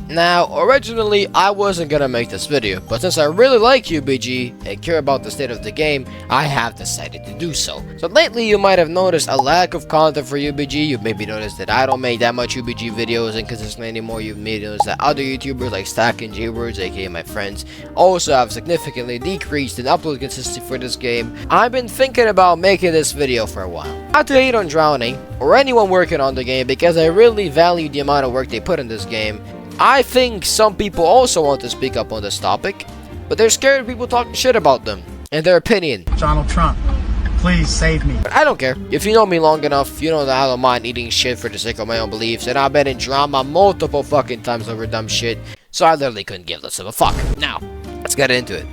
Now, originally, I wasn't gonna make this video, but since I really like UBG and care about the state of the game, I have decided to do so. So lately, you might have noticed a lack of content for UBG. You maybe noticed that I don't make that much UBG videos inconsistently anymore. You may notice that other YouTubers like Stack and J-Words, aka my friends, also have significantly decreased in upload consistency for this game. I've been thinking about making this video for a while. Not to hate on Drowning, or anyone working on the game, because I really value the amount of work they put in this game. I think some people also want to speak up on this topic, but they're scared of people talking shit about them and their opinion. Donald Trump, please save me. But I don't care. If you know me long enough, you know that I don't mind eating shit for the sake of my own beliefs, and I've been in drama multiple fucking times over dumb shit, so I literally couldn't give less of a fuck. Now, let's get into it.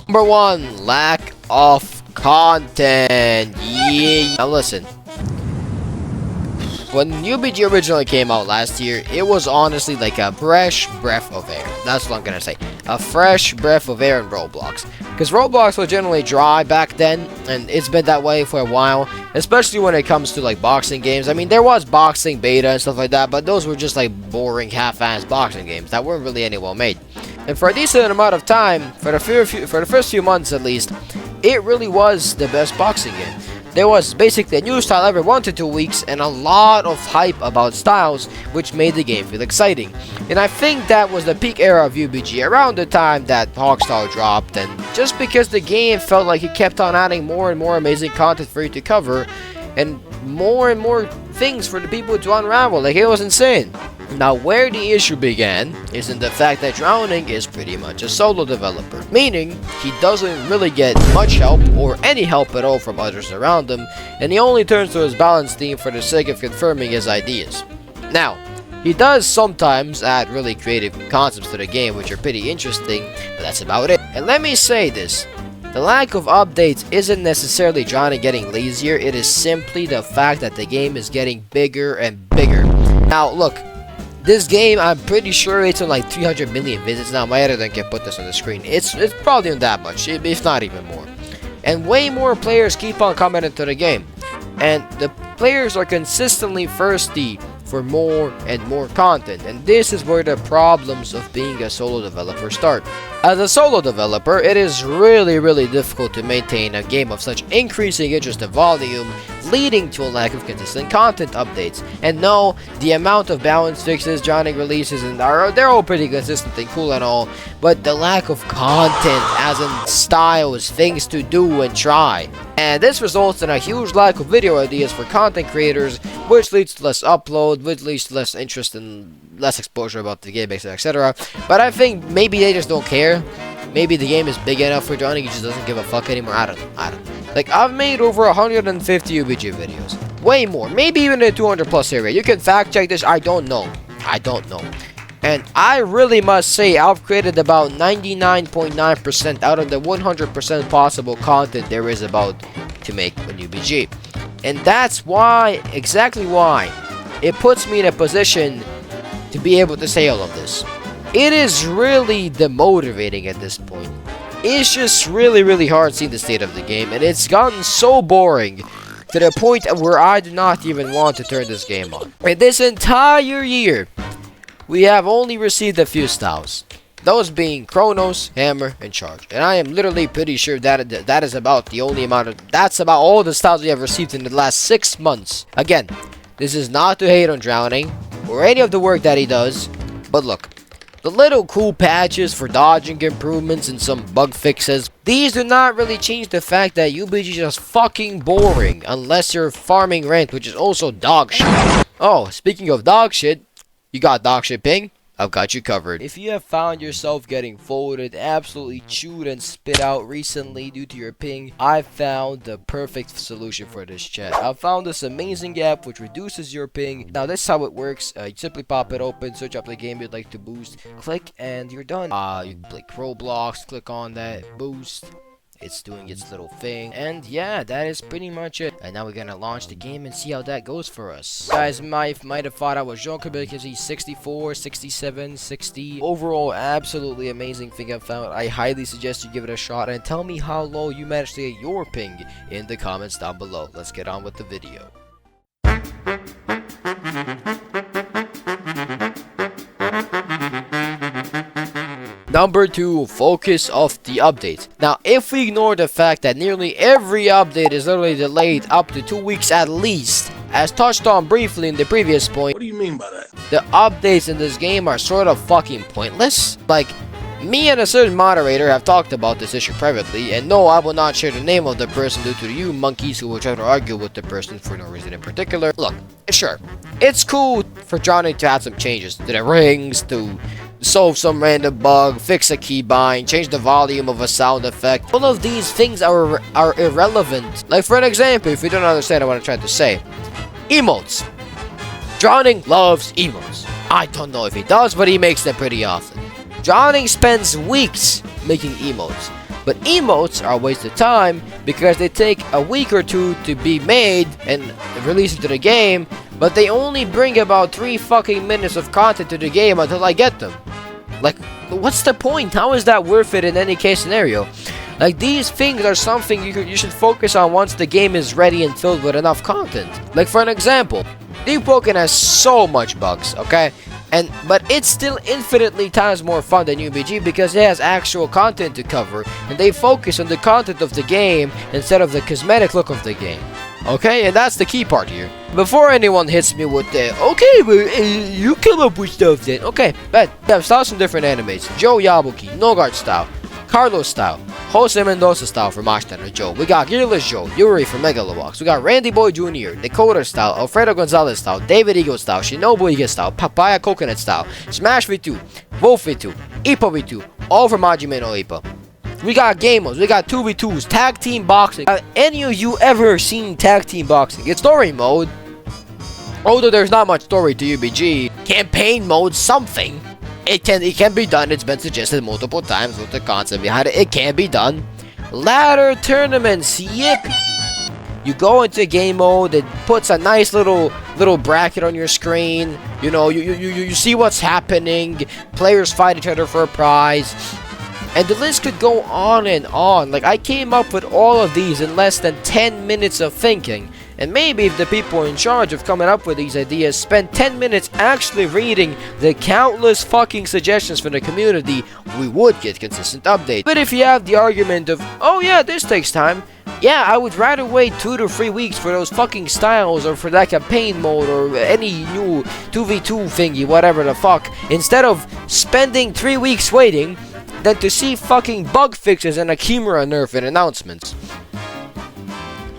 Number 1, lack of content. Yeah. Now listen. When UBG originally came out last year, it was honestly like a fresh breath of air. That's what I'm gonna say. A fresh breath of air in Roblox. Because Roblox was generally dry back then, and it's been that way for a while. Especially when it comes to like boxing games. I mean, there was boxing beta and stuff like that, but those were just like boring, half-assed boxing games that weren't really any well made. And for a decent amount of time, for the first few months at least, it really was the best boxing game. There was basically a new style every 1 to 2 weeks and a lot of hype about styles, which made the game feel exciting. And I think that was the peak era of UBG, around the time that Hogstyle dropped, and just because the game felt like it kept on adding more and more amazing content for you to cover, and more things for the people to unravel. Like, it was insane. Now, where the issue began is in the fact that Drowning is pretty much a solo developer, meaning he doesn't really get much help or any help at all from others around him, and he only turns to his balance team for the sake of confirming his ideas. Now, he does sometimes add really creative concepts to the game, which are pretty interesting, but that's about it. And let me say this. The lack of updates isn't necessarily Drowning getting lazier, it is simply the fact that the game is getting bigger and bigger. Now, look. This game, I'm pretty sure it's on like 300 million visits now. My editor can put this on the screen. It's probably on that much, if not even more. And way more players keep on coming into the game. And the players are consistently thirsty for more and more content. And this is where the problems of being a solo developer start. As a solo developer, it is really difficult to maintain a game of such increasing interest and volume, leading to a lack of consistent content updates. And no, the amount of balance fixes, Drowning releases, and they're all pretty consistent and cool and all, but the lack of content, as in styles, things to do and try. And this results in a huge lack of video ideas for content creators, which leads to less upload, which leads to less interest and less exposure about the game, etc. But I think maybe they just don't care. Maybe the game is big enough for Drowning, he just doesn't give a fuck anymore. I don't know. Like, I've made over 150 UBG videos. Way more. Maybe even in the 200 plus area. You can fact check this. I don't know. And I really must say, I've created about 99.9% out of the 100% possible content there is about to make on UBG. And that's why, exactly why, it puts me in a position to be able to say all of this. It is really demotivating at this point. It's just really hard seeing the state of the game, and it's gotten so boring to the point where I do not even want to turn this game on. And this entire year, we have only received a few styles. Those being Chronos, Hammer, and Charge. And I am literally pretty sure that is about the only amount of... That's about all the styles we have received in the last 6 months. Again, this is not to hate on Drowning, or any of the work that he does, but look. The little cool patches for dodging improvements and some bug fixes, these do not really change the fact that UBG is just fucking boring unless you're farming rent, which is also dog shit. Oh, speaking of dog shit, you got dog shit ping? I've got you covered. If you have found yourself getting folded, absolutely chewed and spit out recently due to your ping, I found the perfect solution for this chat. I found this amazing app which reduces your ping. Now this is how it works. You simply pop it open, search up the game you'd like to boost, click, and you're done. You click Roblox, click on that, boost, It's doing its little thing. And yeah, that is pretty much it. And now we're gonna launch the game and see how that goes for us. Guys might have thought I was joking because he's 64, 67, 60. Overall, absolutely amazing thing I found. I highly suggest you give it a shot and tell me how low you managed to get your ping in the comments down below. Let's get on with the video. Number 2, focus of the update. Now, if we ignore the fact that nearly every update is literally delayed up to 2 weeks at least, as touched on briefly in the previous point, What do you mean by that? the updates in this game are sort of fucking pointless. Like, me and a certain moderator have talked about this issue privately, and no, I will not share the name of the person due to you monkeys who will try to argue with the person for no reason in particular. Look, sure, it's cool for Johnny to add some changes to the rings, to solve some random bug, fix a keybind, change the volume of a sound effect. All of these things are irrelevant. Like, for an example, if you don't understand what I'm trying to say, emotes. Drowning loves emotes. I don't know if he does, but he makes them pretty often. Drowning spends weeks making emotes, but emotes are a waste of time because they take a week or two to be made and released into the game, but they only bring about 3 fucking minutes of content to the game until I get them. Like, what's the point? How is that worth it in any case scenario? Like, these things are something you should focus on once the game is ready and filled with enough content. Like, for an example, Deep Woken has so much bugs, okay? But it's still infinitely times more fun than UBG because it has actual content to cover, and they focus on the content of the game instead of the cosmetic look of the game. Okay, and that's the key part here. Before anyone hits me with the, okay, but you come up with stuff then. Okay, but yeah, style some different animes. Joe Yabuki, Nogart style, Carlos style, Jose Mendoza style from Ashton Joe. We got Gearless Joe, Yuri from Megalobox. We got Randy Boy Jr., Dakota style, Alfredo Gonzalez style, David Eagle style, Shinobu Iga style, Papaya Coconut style, Smash V2, Wolf V2, Ipa V2, all from Majime no Ipa. We got game modes, we got 2v2s, tag team boxing. Have any of you ever seen tag team boxing? It's story mode. Although there's not much story to UBG, campaign mode, something. It can be done. It's been suggested multiple times with the concept behind it. It can be done. Ladder tournaments, yippee! You go into game mode. It puts a nice little bracket on your screen. You know, you see what's happening. Players fight each other for a prize. And the list could go on and on. Like, I came up with all of these in less than 10 minutes of thinking. And maybe if the people in charge of coming up with these ideas spend 10 minutes actually reading the countless fucking suggestions from the community, we would get consistent updates. But if you have the argument of, oh yeah, this takes time, yeah, I would rather wait 2 to 3 weeks for those fucking styles or for that campaign mode or any new 2v2 thingy, whatever the fuck, instead of spending 3 weeks waiting than to see fucking bug fixes and a Kimura nerf and announcements.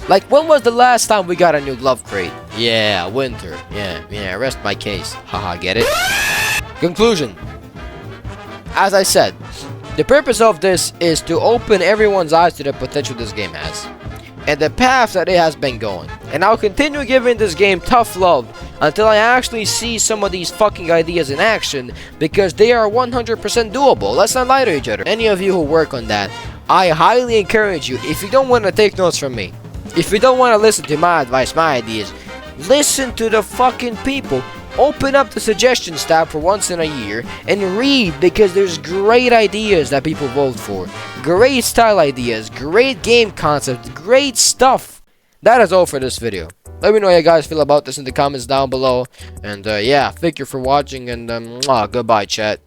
Like, when was the last time we got a new glove crate? Yeah, winter. Yeah, rest my case. Haha, get it? Conclusion. As I said, the purpose of this is to open everyone's eyes to the potential this game has, and the path that it has been going. And I'll continue giving this game tough love until I actually see some of these fucking ideas in action, because they are 100% doable. Let's not lie to each other. Any of you who work on that, I highly encourage you, if you don't want to take notes from me, if you don't want to listen to my advice, my ideas, listen to the fucking people. Open up the suggestions tab for once in a year and read, because there's great ideas that people vote for. Great style ideas, great game concepts, great stuff. That is all for this video. Let me know how you guys feel about this in the comments down below. And yeah, thank you for watching, and goodbye, chat.